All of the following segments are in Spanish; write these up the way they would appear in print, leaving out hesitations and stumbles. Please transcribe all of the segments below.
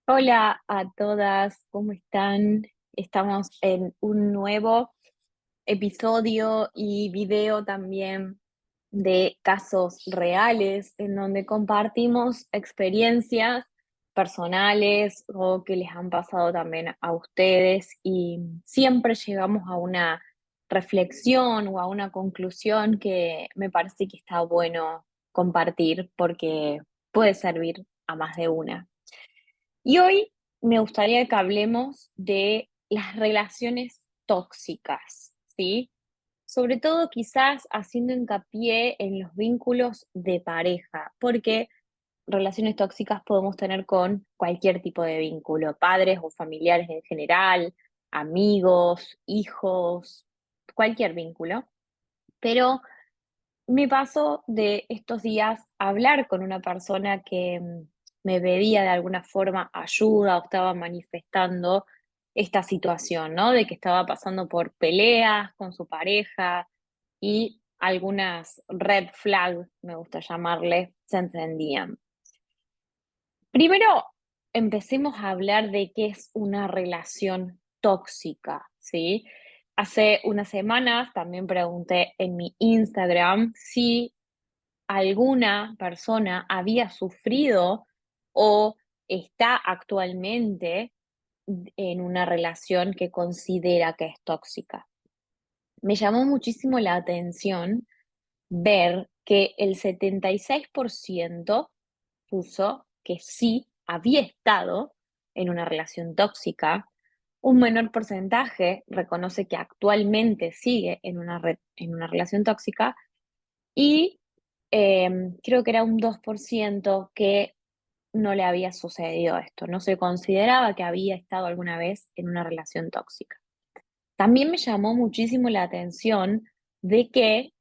Hola a todas, ¿cómo están? Estamos en un nuevo episodio y video también de casos reales en donde compartimos experiencias personales o que les han pasado también a ustedes y siempre llegamos a una reflexión o a una conclusión que me parece que está bueno compartir porque puede servir a más de una. Y hoy me gustaría que hablemos de las relaciones tóxicas, ¿sí? Sobre todo quizás haciendo hincapié en los vínculos de pareja, porque relaciones tóxicas podemos tener con cualquier tipo de vínculo, padres o familiares en general, amigos, hijos, cualquier vínculo. Pero me pasó de estos días hablar con una persona que me pedía de alguna forma ayuda o estaba manifestando esta situación, ¿no? De que estaba pasando por peleas con su pareja y algunas red flags, me gusta llamarle, se encendían. Primero, empecemos a hablar de qué es una relación tóxica, ¿sí? Hace unas semanas también pregunté en mi Instagram si alguna persona había sufrido o está actualmente en una relación que considera que es tóxica. Me llamó muchísimo la atención ver que el 76% puso que sí había estado en una relación tóxica. Un menor porcentaje reconoce que actualmente sigue en en una relación tóxica y creo que era un 2% que no le había sucedido esto, no se consideraba que había estado alguna vez en una relación tóxica. También me llamó muchísimo la atención de que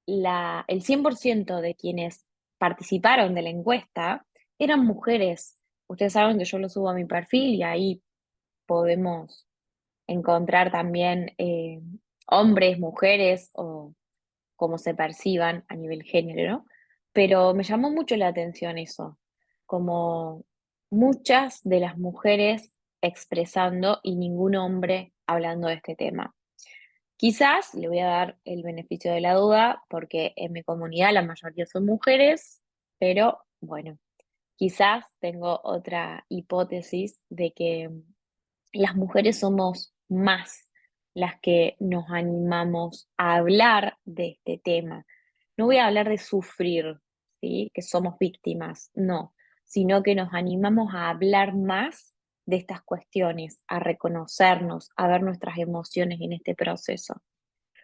el 100% de quienes participaron de la encuesta eran mujeres. Ustedes saben que yo lo subo a mi perfil y ahí podemos encontrar también hombres, mujeres o cómo se perciban a nivel género, pero me llamó mucho la atención eso, como muchas de las mujeres expresando y ningún hombre hablando de este tema. Quizás le voy a dar el beneficio de la duda porque en mi comunidad la mayoría son mujeres, pero bueno, quizás tengo otra hipótesis de que las mujeres somos más las que nos animamos a hablar de este tema. No voy a hablar de sufrir, ¿sí? Que somos víctimas, no, sino que nos animamos a hablar más de estas cuestiones, a reconocernos, a ver nuestras emociones en este proceso.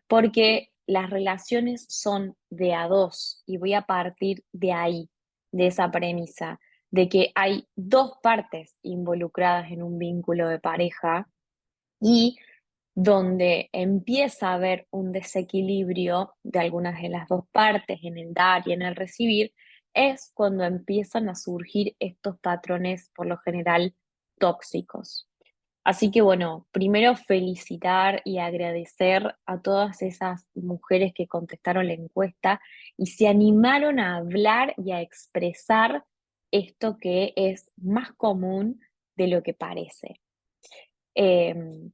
Porque las relaciones son de a dos y voy a partir de ahí, de esa premisa, de que hay dos partes involucradas en un vínculo de pareja y donde empieza a haber un desequilibrio de algunas de las dos partes en el dar y en el recibir, es cuando empiezan a surgir estos patrones, por lo general, tóxicos. Así que bueno, primero felicitar y agradecer a todas esas mujeres que contestaron la encuesta y se animaron a hablar y a expresar esto que es más común de lo que parece. Em,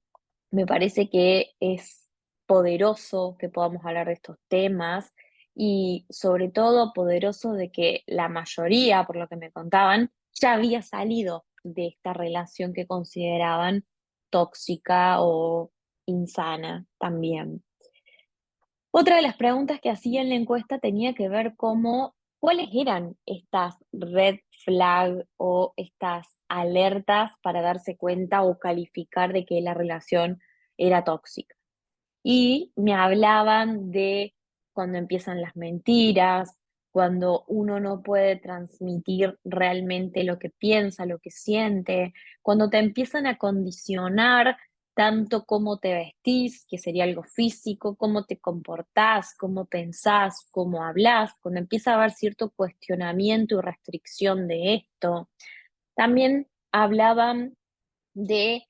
Me parece que es poderoso que podamos hablar de estos temas y sobre todo poderoso de que la mayoría, por lo que me contaban, ya había salido de esta relación que consideraban tóxica o insana también. Otra de las preguntas que hacía en la encuesta tenía que ver cómo, cuáles eran estas red flag o estas alertas para darse cuenta o calificar de que la relación era tóxica. Y me hablaban de cuando empiezan las mentiras, cuando uno no puede transmitir realmente lo que piensa, lo que siente, cuando te empiezan a condicionar tanto cómo te vestís, que sería algo físico, cómo te comportás, cómo pensás, cómo hablas, cuando empieza a haber cierto cuestionamiento y restricción de esto. También hablaban de,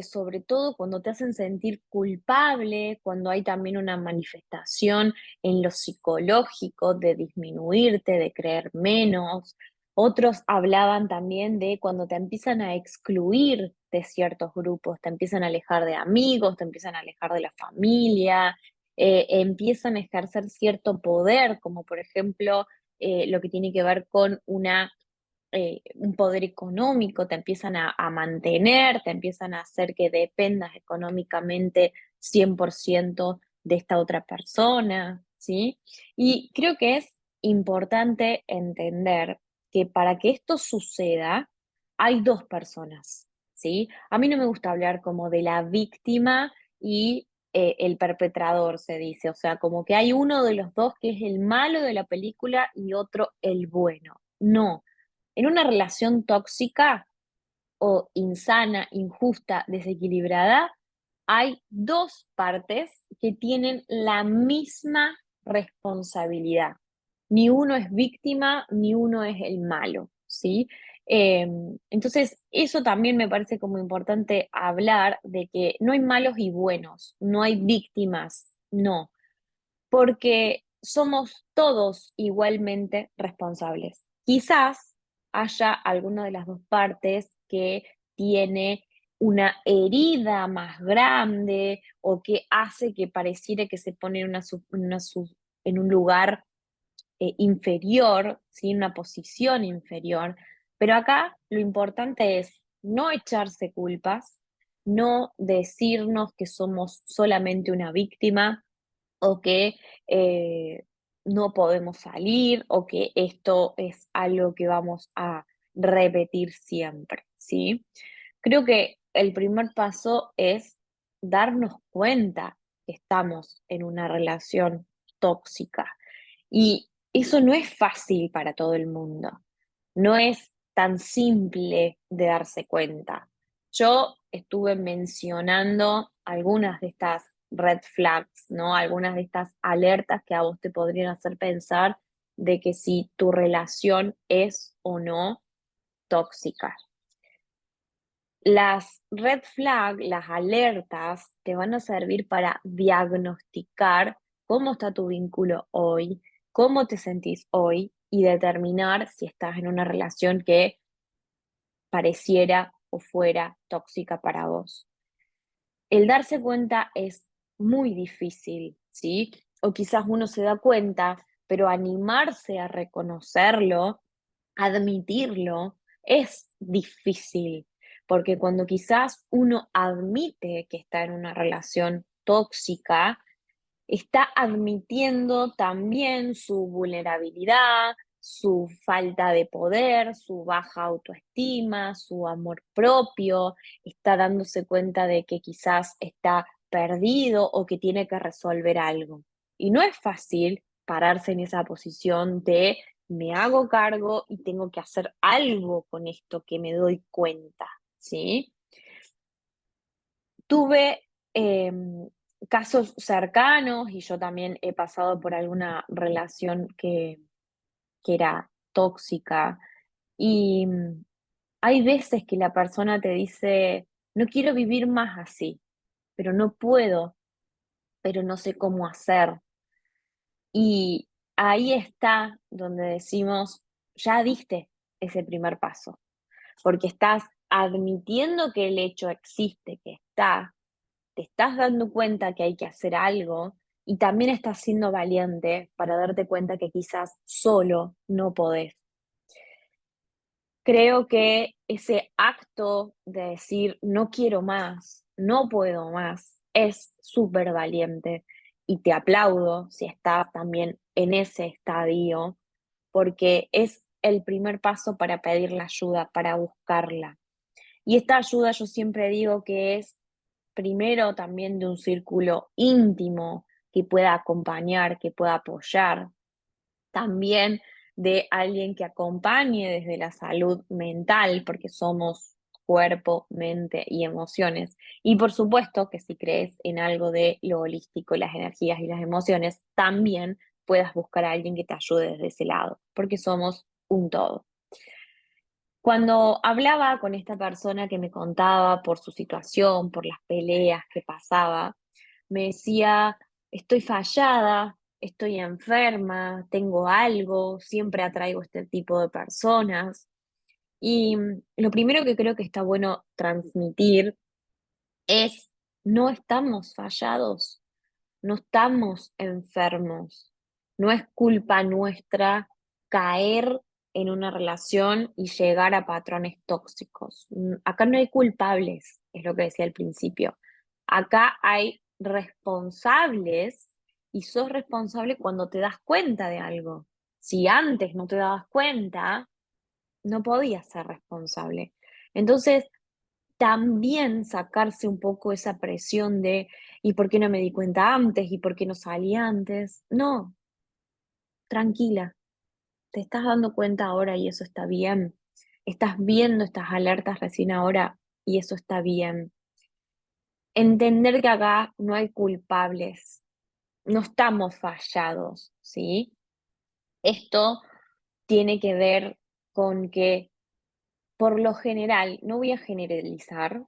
sobre todo cuando te hacen sentir culpable, cuando hay también una manifestación en lo psicológico de disminuirte, de creer menos, Otros hablaban también de cuando te empiezan a excluir de ciertos grupos, te empiezan a alejar de amigos, te empiezan a alejar de la familia, empiezan a ejercer cierto poder, como por ejemplo lo que tiene que ver con un poder económico, te empiezan a mantener, te empiezan a hacer que dependas económicamente 100% de esta otra persona, ¿sí? Y creo que es importante entender que para que esto suceda hay dos personas, ¿sí? A mí no me gusta hablar como de la víctima y el perpetrador, se dice, o sea, como que hay uno de los dos que es el malo de la película y otro el bueno. No, en una relación tóxica o insana, injusta, desequilibrada, hay dos partes que tienen la misma responsabilidad. Ni uno es víctima, ni uno es el malo, ¿sí? Eh, entonces, eso también me parece como importante hablar de que no hay malos y buenos, no hay víctimas, no, porque somos todos igualmente responsables. Quizás haya alguna de las dos partes que tiene una herida más grande o que hace que pareciera que se pone en, en un lugar inferior, ¿sí? Una posición inferior. Pero acá lo importante es no echarse culpas, no decirnos que somos solamente una víctima, o que no podemos salir o que esto es algo que vamos a repetir siempre, ¿sí? Creo que el primer paso es darnos cuenta que estamos en una relación tóxica y eso no es fácil para todo el mundo, no es tan simple de darse cuenta. Yo estuve mencionando algunas de estas red flags, ¿no? Algunas de estas alertas que a vos te podrían hacer pensar de que si tu relación es o no tóxica. Las red flags, las alertas, te van a servir para diagnosticar cómo está tu vínculo hoy, cómo te sentís hoy y determinar si estás en una relación que pareciera o fuera tóxica para vos. El darse cuenta es muy difícil, ¿sí? O quizás uno se da cuenta, pero animarse a reconocerlo, admitirlo, es difícil, porque cuando quizás uno admite que está en una relación tóxica, está admitiendo también su vulnerabilidad, su falta de poder, su baja autoestima, su amor propio, está dándose cuenta de que quizás está perdido o que tiene que resolver algo. Y no es fácil pararse en esa posición de me hago cargo y tengo que hacer algo con esto que me doy cuenta, ¿sí? Tuve casos cercanos y yo también he pasado por alguna relación que era tóxica y hay veces que la persona te dice, no quiero vivir más así, pero no puedo, pero no sé cómo hacer. Y ahí está donde decimos, ya diste ese primer paso, porque estás admitiendo que el hecho existe, que está, te estás dando cuenta que hay que hacer algo y también estás siendo valiente para darte cuenta que quizás solo no podés. Creo que ese acto de decir no quiero más, no puedo más, es súper valiente y te aplaudo si estás también en ese estadio, porque es el primer paso para pedir la ayuda, para buscarla. Y esta ayuda yo siempre digo que es primero también de un círculo íntimo que pueda acompañar, que pueda apoyar, también de alguien que acompañe desde la salud mental, porque somos cuerpo, mente y emociones. Y por supuesto que si crees en algo de lo holístico, las energías y las emociones, también puedas buscar a alguien que te ayude desde ese lado, porque somos un todo. Cuando hablaba con esta persona que me contaba por su situación, por las peleas que pasaba, me decía, estoy fallada, estoy enferma, tengo algo, siempre atraigo este tipo de personas. Y lo primero que creo que está bueno transmitir es, no estamos fallados, no estamos enfermos, no es culpa nuestra caer en una relación y llegar a patrones tóxicos. Acá no hay culpables, es lo que decía al principio. Acá hay responsables y sos responsable cuando te das cuenta de algo. Si antes no te dabas cuenta, no podías ser responsable. Entonces, también sacarse un poco esa presión de, ¿y por qué no me di cuenta antes? ¿Y por qué no salí antes? No, tranquila, te estás dando cuenta ahora y eso está bien. Estás viendo estas alertas recién ahora y eso está bien. Entender que acá no hay culpables, no estamos fallados, ¿sí? Esto tiene que ver con que, por lo general, no voy a generalizar,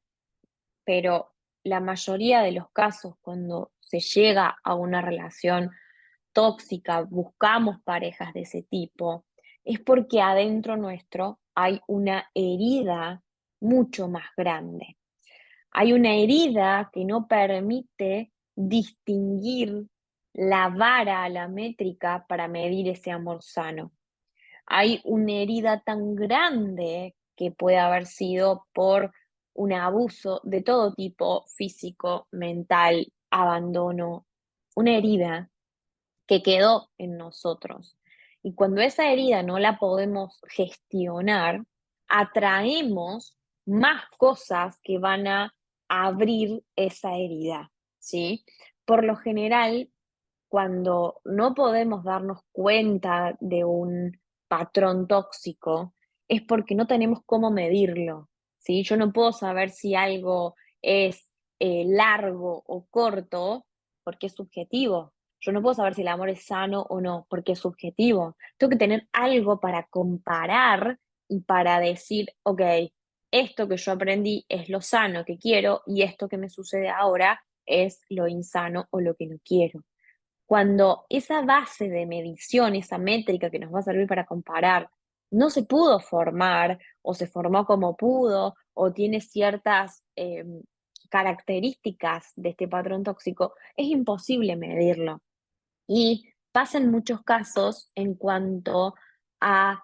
pero la mayoría de los casos cuando se llega a una relación tóxica, buscamos parejas de ese tipo, es porque adentro nuestro hay una herida mucho más grande. Hay una herida que no permite distinguir la vara, la métrica para medir ese amor sano. Hay una herida tan grande que puede haber sido por un abuso de todo tipo, físico, mental, abandono, una herida que quedó en nosotros. Y cuando esa herida no la podemos gestionar, atraemos más cosas que van a abrir esa herida, ¿sí? Por lo general, cuando no podemos darnos cuenta de un patrón tóxico, es porque no tenemos cómo medirlo, ¿sí? Yo no puedo saber si algo es largo o corto porque es subjetivo. Yo no puedo saber si el amor es sano o no porque es subjetivo. Tengo que tener algo para comparar y para decir, ok, esto que yo aprendí es lo sano que quiero y esto que me sucede ahora es lo insano o lo que no quiero. Cuando esa base de medición, esa métrica que nos va a servir para comparar, no se pudo formar o se formó como pudo o tiene ciertas características de este patrón tóxico, es imposible medirlo. Y pasa en muchos casos en cuanto a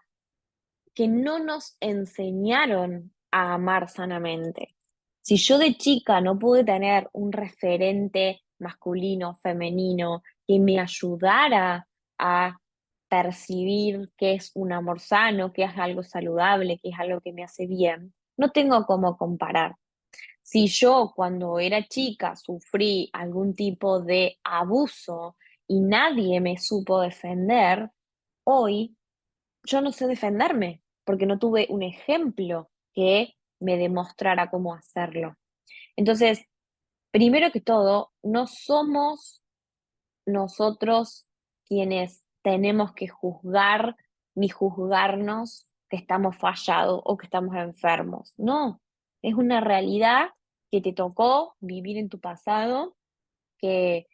que no nos enseñaron a amar sanamente. Si yo de chica no pude tener un referente masculino, femenino, que me ayudara a percibir qué es un amor sano, qué es algo saludable, qué es algo que me hace bien, no tengo cómo comparar. Si yo cuando era chica sufrí algún tipo de abuso y nadie me supo defender, hoy yo no sé defenderme, porque no tuve un ejemplo que me demostrara cómo hacerlo. Entonces, primero que todo, no somos nosotros quienes tenemos que juzgar ni juzgarnos que estamos fallados o que estamos enfermos. No, es una realidad que te tocó vivir en tu pasado, que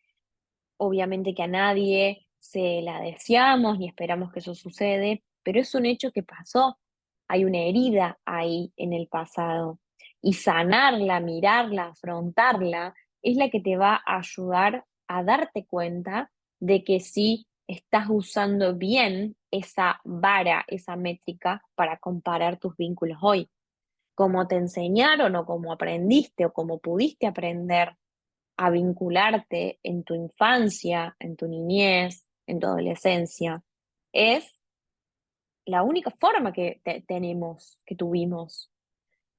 obviamente que a nadie se la deseamos ni esperamos que eso sucede, pero es un hecho que pasó. Hay una herida ahí en el pasado. Y sanarla, mirarla, afrontarla, es la que te va a ayudar a darte cuenta de que sí estás usando bien esa vara, esa métrica para comparar tus vínculos hoy. Como te enseñaron o como aprendiste o como pudiste aprender a vincularte en tu infancia, en tu niñez, en tu adolescencia, es la única forma que tenemos, que tuvimos.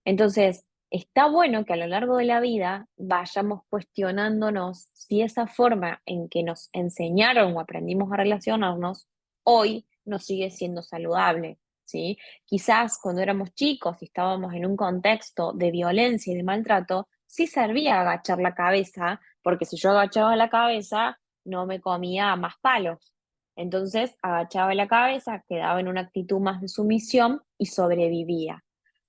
Entonces, está bueno que a lo largo de la vida vayamos cuestionándonos si esa forma en que nos enseñaron o aprendimos a relacionarnos hoy nos sigue siendo saludable, ¿sí? Quizás cuando éramos chicos y estábamos en un contexto de violencia y de maltrato, sí servía agachar la cabeza, porque si yo agachaba la cabeza, no me comía más palos. Entonces agachaba la cabeza, quedaba en una actitud más de sumisión y sobrevivía.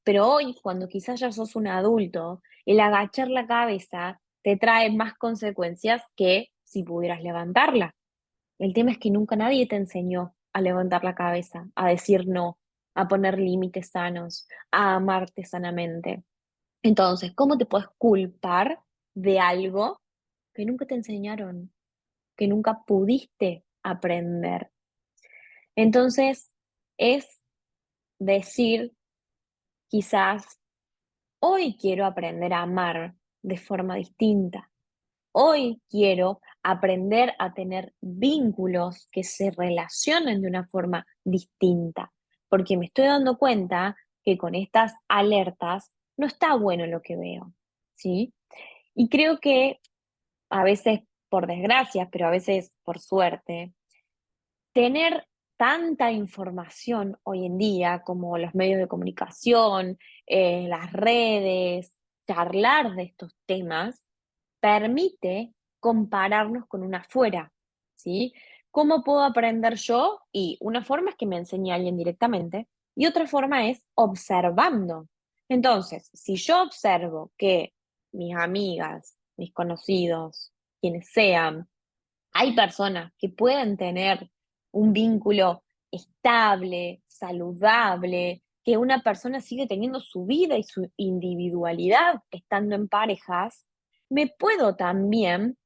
Pero hoy, cuando quizás ya sos un adulto, el agachar la cabeza te trae más consecuencias que si pudieras levantarla. El tema es que nunca nadie te enseñó a levantar la cabeza, a decir no, a poner límites sanos, a amarte sanamente. Entonces, ¿cómo te puedes culpar de algo que nunca te enseñaron, que nunca pudiste aprender? Entonces, es decir, quizás hoy quiero aprender a amar de forma distinta. Hoy quiero aprender a tener vínculos que se relacionen de una forma distinta, porque me estoy dando cuenta que con estas alertas no está bueno lo que veo, ¿sí? Y creo que a veces por desgracia, pero a veces por suerte, tener tanta información hoy en día como los medios de comunicación, las redes, charlar de estos temas, permite compararnos con una afuera, ¿sí? ¿Cómo puedo aprender yo? Y una forma es que me enseñe alguien directamente y otra forma es observando. Entonces, si yo observo que mis amigas, mis conocidos, quienes sean, hay personas que pueden tener un vínculo estable, saludable, que una persona sigue teniendo su vida y su individualidad estando en parejas, me puedo también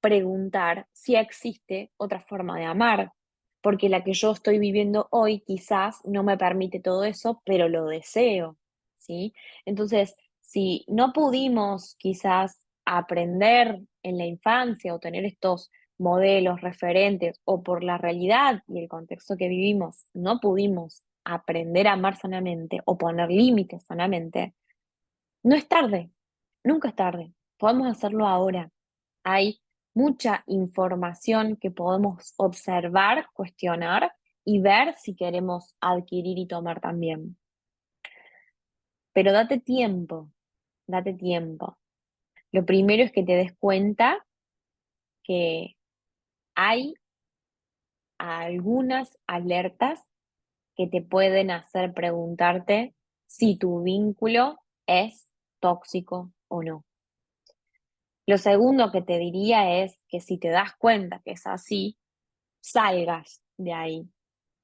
preguntar si existe otra forma de amar, porque la que yo estoy viviendo hoy quizás no me permite todo eso, pero lo deseo, ¿sí? Entonces, si no pudimos quizás aprender en la infancia o tener estos modelos, referentes, o por la realidad y el contexto que vivimos, no pudimos aprender a amar sanamente o poner límites sanamente, no es tarde, nunca es tarde. Podemos hacerlo ahora. Hay mucha información que podemos observar, cuestionar y ver si queremos adquirir y tomar también. Pero date tiempo, date tiempo. Lo primero es que te des cuenta que hay algunas alertas que te pueden hacer preguntarte si tu vínculo es tóxico o no. Lo segundo que te diría es que si te das cuenta que es así, salgas de ahí.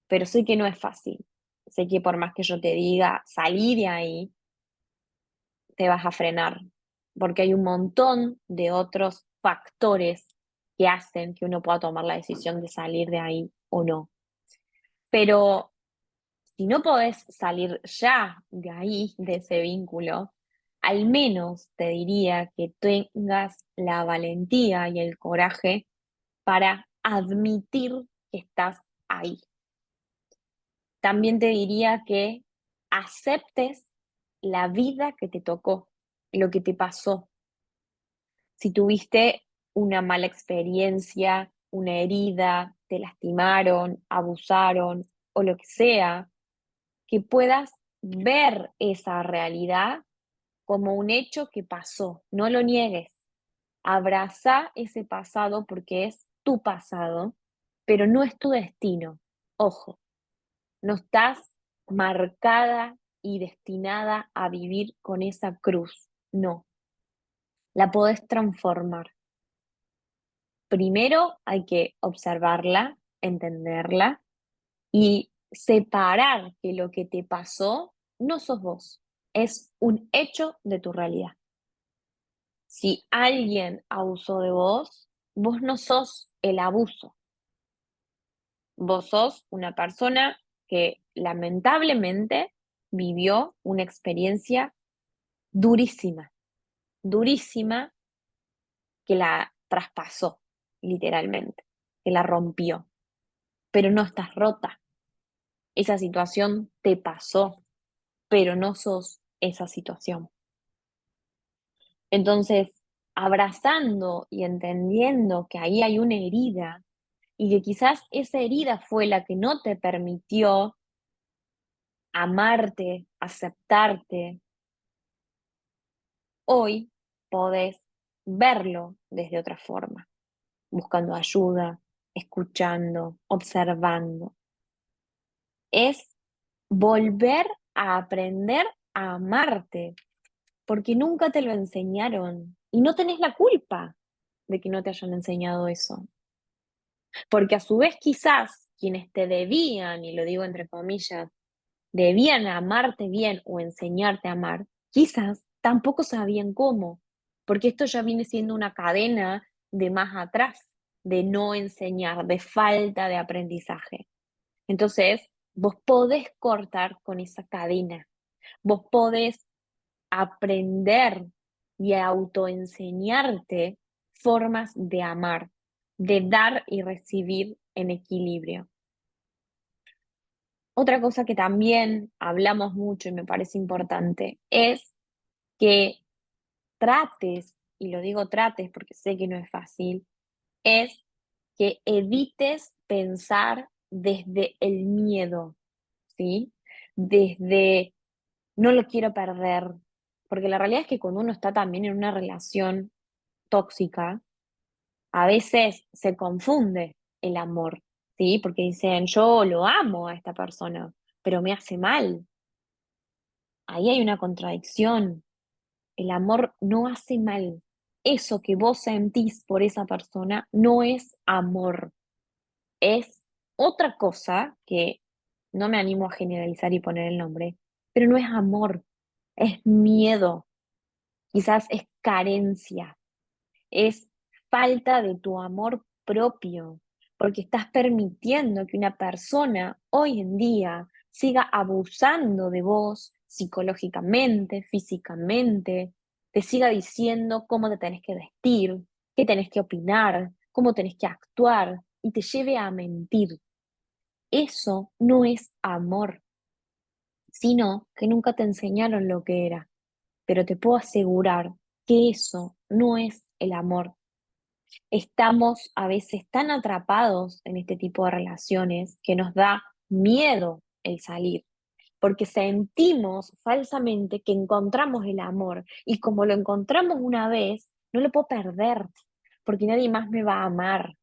Pero sé que no es fácil. Sé que por más que yo te diga, salí de ahí, te vas a frenar, porque hay un montón de otros factores que hacen que uno pueda tomar la decisión de salir de ahí o no. Pero si no podés salir ya de ahí, de ese vínculo, al menos te diría que tengas la valentía y el coraje para admitir que estás ahí. También te diría que aceptes la vida que te tocó, lo que te pasó. Si tuviste una mala experiencia, una herida, te lastimaron, abusaron o lo que sea, que puedas ver esa realidad como un hecho que pasó, no lo niegues. Abraza ese pasado porque es tu pasado, pero no es tu destino. Ojo, no estás marcada y destinada a vivir con esa cruz. No, la podés transformar. Primero hay que observarla, entenderla y separar que lo que te pasó no sos vos, es un hecho de tu realidad. Si alguien abusó de vos, vos no sos el abuso, vos sos una persona que lamentablemente vivió una experiencia durísima, durísima, que la traspasó, literalmente, que la rompió, pero no estás rota. Esa situación te pasó, pero no sos esa situación. Entonces, abrazando y entendiendo que ahí hay una herida y que quizás esa herida fue la que no te permitió amarte, aceptarte, hoy podés verlo desde otra forma, buscando ayuda, escuchando, observando. Es volver a aprender a amarte, porque nunca te lo enseñaron y no tenés la culpa de que no te hayan enseñado eso. Porque a su vez quizás quienes te debían, y lo digo entre comillas, debían amarte bien o enseñarte a amar, quizás tampoco sabían cómo, porque esto ya viene siendo una cadena de más atrás, de no enseñar, de falta de aprendizaje. Entonces, vos podés cortar con esa cadena, vos podés aprender y autoenseñarte formas de amar, de dar y recibir en equilibrio. Otra cosa que también hablamos mucho y me parece importante es que trates, y lo digo trates porque sé que no es fácil, es que evites pensar desde el miedo, ¿sí? Desde no lo quiero perder, porque la realidad es que cuando uno está también en una relación tóxica, a veces se confunde el amor, ¿sí? Porque dicen, yo lo amo a esta persona, pero me hace mal. Ahí hay una contradicción. El amor no hace mal. Eso que vos sentís por esa persona no es amor, es otra cosa que no me animo a generalizar y poner el nombre, pero no es amor, es miedo, quizás es carencia, es falta de tu amor propio, porque estás permitiendo que una persona hoy en día siga abusando de vos psicológicamente, físicamente, te siga diciendo cómo te tenés que vestir, qué tenés que opinar, cómo tenés que actuar y te lleve a mentir. Eso no es amor, sino que nunca te enseñaron lo que era, pero te puedo asegurar que eso no es el amor. Estamos a veces tan atrapados en este tipo de relaciones que nos da miedo el salir, porque sentimos falsamente que encontramos el amor y como lo encontramos una vez, no lo puedo perder, porque nadie más me va a amar.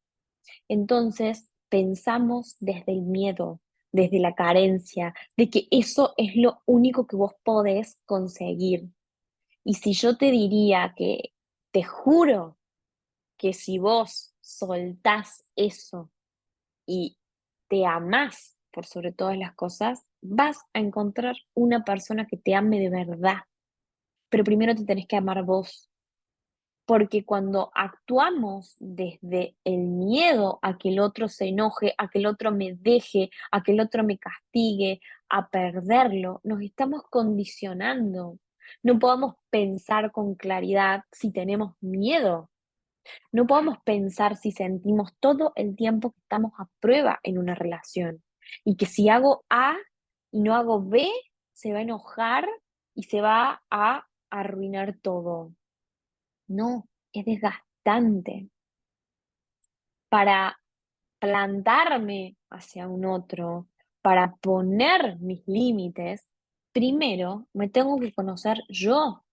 Entonces pensamos desde el miedo, desde la carencia, de que eso es lo único que vos podés conseguir. Y si yo te diría que te juro que si vos soltás eso y te amás por sobre todas las cosas, vas a encontrar una persona que te ame de verdad. Pero primero te tenés que amar vos, porque cuando actuamos desde el miedo a que el otro se enoje, a que el otro me deje, a que el otro me castigue, a perderlo, nos estamos condicionando. No podemos pensar con claridad si tenemos miedo. No podemos pensar si sentimos todo el tiempo que estamos a prueba en una relación y que si hago A y no hago B, se va a enojar y se va a arruinar todo. No, es desgastante. Para plantarme hacia un otro, para poner mis límites, primero me tengo que conocer yo.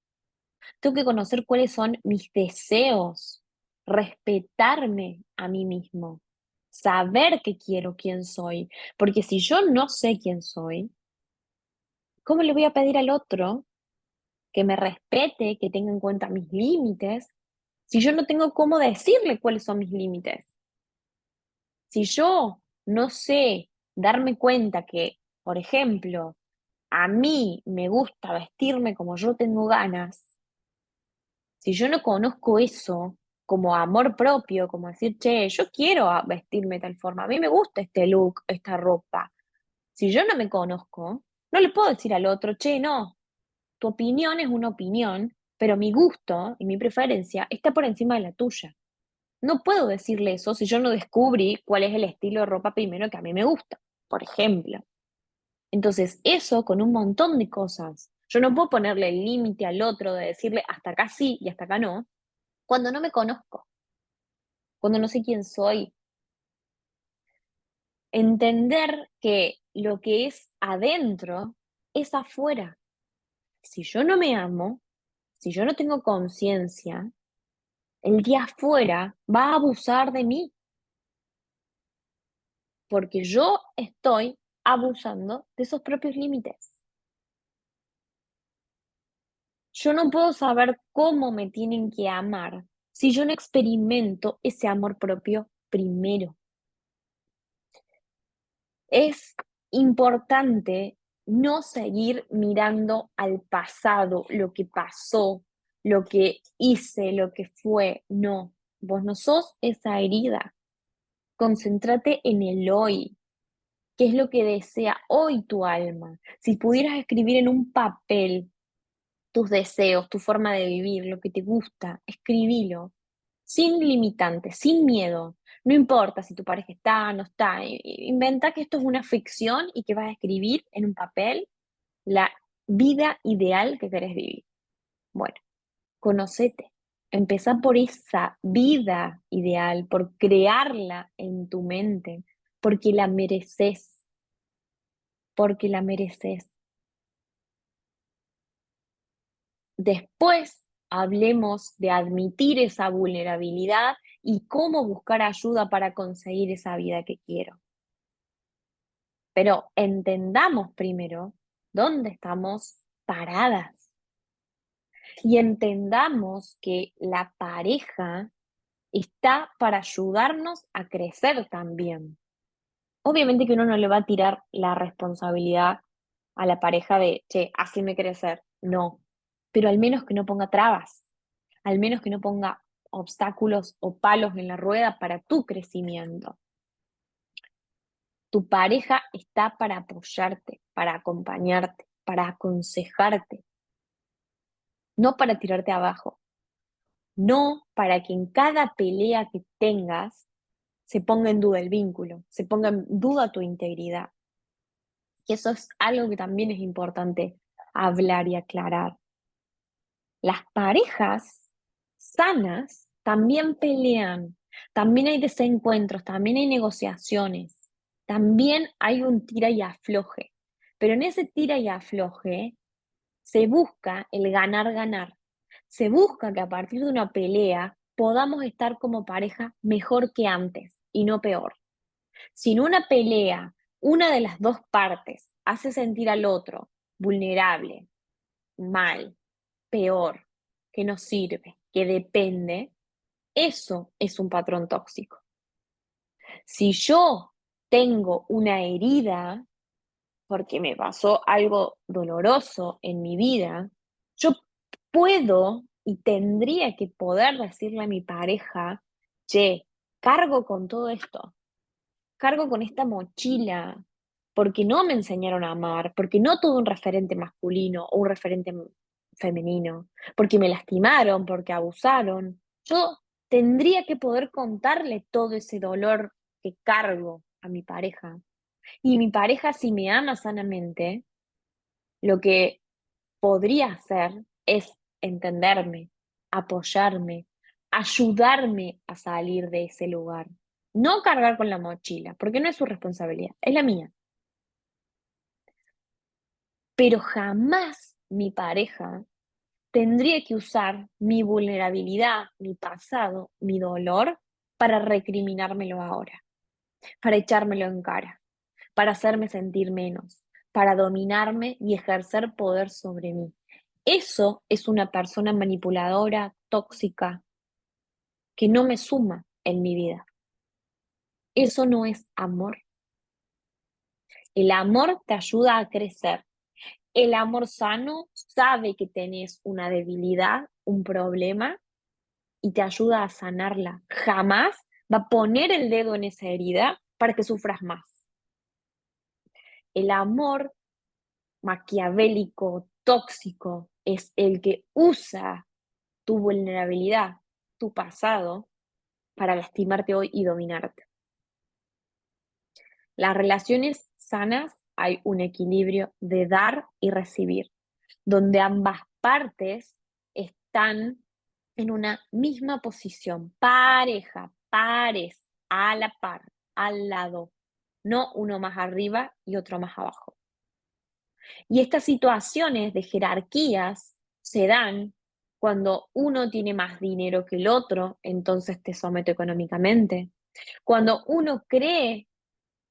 Tengo que conocer cuáles son mis deseos, respetarme a mí mismo, saber qué quiero, quién soy. Porque si yo no sé quién soy, ¿cómo le voy a pedir al otro que me respete, que tenga en cuenta mis límites, si yo no tengo cómo decirle cuáles son mis límites? Si yo no sé darme cuenta que, por ejemplo, a mí me gusta vestirme como yo tengo ganas, si yo no conozco eso como amor propio, como decir, che, yo quiero vestirme de tal forma, a mí me gusta este look, esta ropa. Si yo no me conozco, no le puedo decir al otro, che, no, tu opinión es una opinión, pero mi gusto y mi preferencia está por encima de la tuya. No puedo decirle eso si yo no descubrí cuál es el estilo de ropa primero que a mí me gusta, por ejemplo. Entonces, eso con un montón de cosas. Yo no puedo ponerle el límite al otro de decirle hasta acá sí y hasta acá no, cuando no me conozco, cuando no sé quién soy. Entender que lo que es adentro es afuera. Si yo no me amo, si yo no tengo conciencia, el día afuera va a abusar de mí, porque yo estoy abusando de esos propios límites. Yo no puedo saber cómo me tienen que amar si yo no experimento ese amor propio primero. Es importante no seguir mirando al pasado, lo que pasó, lo que hice, lo que fue. No, vos no sos esa herida. Concéntrate en el hoy. ¿Qué es lo que desea hoy tu alma? Si pudieras escribir en un papel tus deseos, tu forma de vivir, lo que te gusta, escribilo, sin limitantes, sin miedo. No importa si tu pareja está, no está. Inventa que esto es una ficción y que vas a escribir en un papel la vida ideal que querés vivir. Bueno, conocete. Empezá por esa vida ideal, por crearla en tu mente, porque la mereces, porque la mereces. Después hablemos de admitir esa vulnerabilidad y cómo buscar ayuda para conseguir esa vida que quiero. Pero entendamos primero dónde estamos paradas y entendamos que la pareja está para ayudarnos a crecer también. Obviamente que uno no le va a tirar la responsabilidad a la pareja de, che, haceme crecer. No, pero al menos que no ponga trabas, al menos que no ponga obstáculos o palos en la rueda para tu crecimiento. Tu pareja está para apoyarte, para acompañarte, para aconsejarte, no para tirarte abajo, no para que en cada pelea que tengas se ponga en duda el vínculo, se ponga en duda tu integridad. Y eso es algo que también es importante hablar y aclarar. Las parejas sanas también pelean, también hay desencuentros, también hay negociaciones, también hay un tira y afloje. Pero en ese tira y afloje se busca el ganar-ganar. Se busca que a partir de una pelea podamos estar como pareja mejor que antes y no peor. Si en una pelea una de las dos partes hace sentir al otro vulnerable, mal, peor, que no sirve, que depende, eso es un patrón tóxico. Si yo tengo una herida porque me pasó algo doloroso en mi vida, yo puedo y tendría que poder decirle a mi pareja, che, cargo con todo esto, cargo con esta mochila, porque no me enseñaron a amar, porque no tuve un referente masculino o un referente femenino, porque me lastimaron, porque abusaron. Yo tendría que poder contarle todo ese dolor que cargo a mi pareja. Y mi pareja, si me ama sanamente, lo que podría hacer es entenderme, apoyarme, ayudarme a salir de ese lugar. No cargar con la mochila, porque no es su responsabilidad, es la mía. Pero jamás mi pareja tendría que usar mi vulnerabilidad, mi pasado, mi dolor para recriminármelo ahora, para echármelo en cara, para hacerme sentir menos, para dominarme y ejercer poder sobre mí. Eso es una persona manipuladora, tóxica, que no me suma en mi vida. Eso no es amor. El amor te ayuda a crecer. El amor sano sabe que tenés una debilidad, un problema, y te ayuda a sanarla. Jamás va a poner el dedo en esa herida para que sufras más. El amor maquiavélico, tóxico, es el que usa tu vulnerabilidad, tu pasado, para lastimarte hoy y dominarte. Las relaciones sanas hay un equilibrio de dar y recibir, donde ambas partes están en una misma posición, pareja, pares, a la par, al lado, no uno más arriba y otro más abajo. Y estas situaciones de jerarquías se dan cuando uno tiene más dinero que el otro, entonces te somete económicamente. Cuando uno cree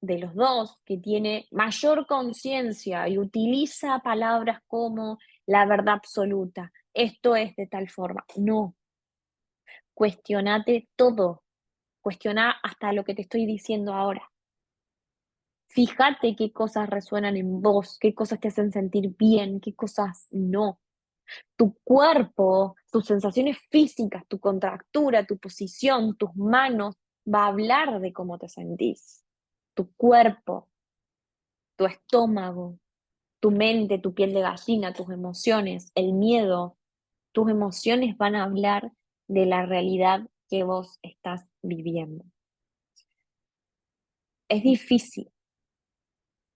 de los dos que tiene mayor conciencia y utiliza palabras como la verdad absoluta, esto es de tal forma. No, cuestionate todo, cuestiona hasta lo que te estoy diciendo ahora. Fíjate qué cosas resuenan en vos, qué cosas te hacen sentir bien, qué cosas no. Tu cuerpo, tus sensaciones físicas, tu contractura, tu posición, tus manos, va a hablar de cómo te sentís. Tu cuerpo, tu estómago, tu mente, tu piel de gallina, tus emociones, el miedo, tus emociones van a hablar de la realidad que vos estás viviendo. Es difícil,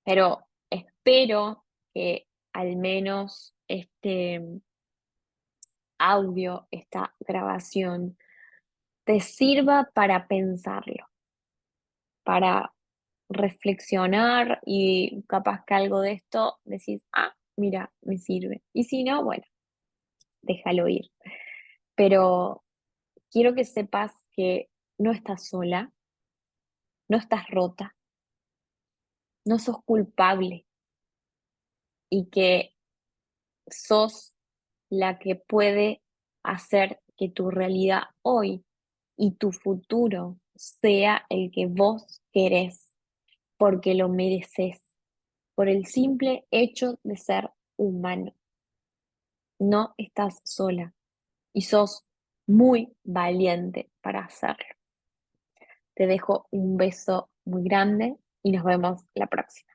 pero espero que al menos este audio, esta grabación, te sirva para pensarlo, para reflexionar y capaz que algo de esto decís, ah, mira, me sirve. Y si no, bueno, déjalo ir. Pero quiero que sepas que no estás sola, no estás rota, no sos culpable y que sos la que puede hacer que tu realidad hoy y tu futuro sea el que vos querés, porque lo mereces, por el simple hecho de ser humano. No estás sola y sos muy valiente para hacerlo. Te dejo un beso muy grande y nos vemos la próxima.